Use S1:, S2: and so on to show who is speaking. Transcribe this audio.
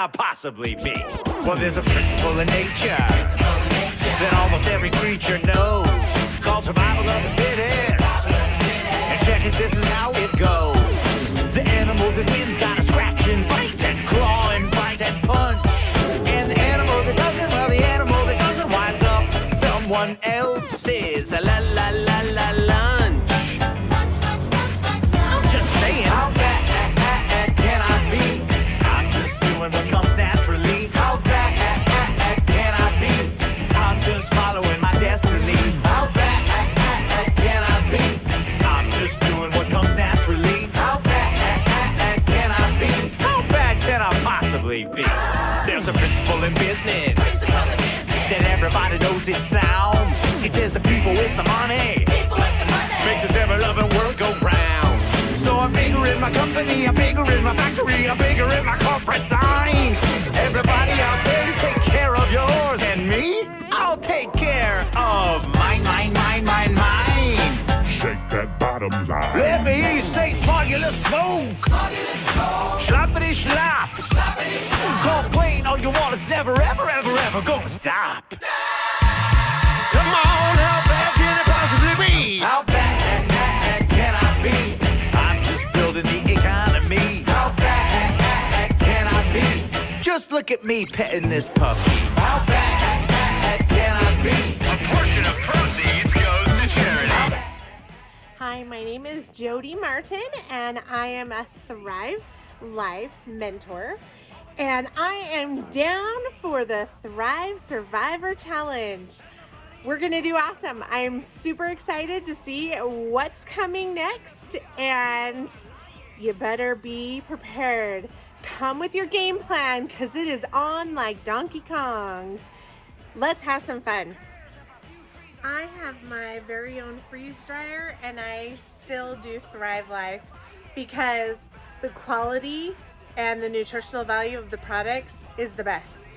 S1: I possibly be? Well, there's a principle in nature that almost every creature knows, called survival of the fittest. And check it, this is how it goes. The animal that wins gotta scratch and fight and claw and bite and punch. And the animal that doesn't, well, the animal that doesn't winds up someone else's la lunch. I'm just saying, how bad can I be? I'm just doing what comes naturally. How bad can I be? I'm just following my destiny. How bad can I be? I'm just doing what comes naturally. How bad can I be? How bad can I possibly be? There's a principle in business that everybody knows is sound. It says the people with the money make this ever-loving world go round. So I'm bigger in my company, I'm bigger in my factory, I'm bigger in my corporate sign. Everybody out there, you take care of yours, and me, I'll take care of mine.
S2: Shake that bottom line.
S1: Let me hear you say smogulous smoke. Schlappity slop. Complain all you want, it's never ever gonna stop. Come on, how bad can it possibly be? How bad can I be? I'm just building the economy. How bad can I be? Just look at me petting this puppy. How bad can I be? A portion of proceeds goes to charity.
S3: Hi, my name is Jody Martin, and I am a Thrive Life mentor, and I am down for the Thrive Survivor Challenge. We're gonna do awesome. I'm super excited to see what's coming next, and you better be prepared. Come with your game plan, because it is on like Donkey Kong. Let's have some fun. I have my very own freeze dryer, and I still do Thrive Life because the quality and the nutritional value of the products is the best.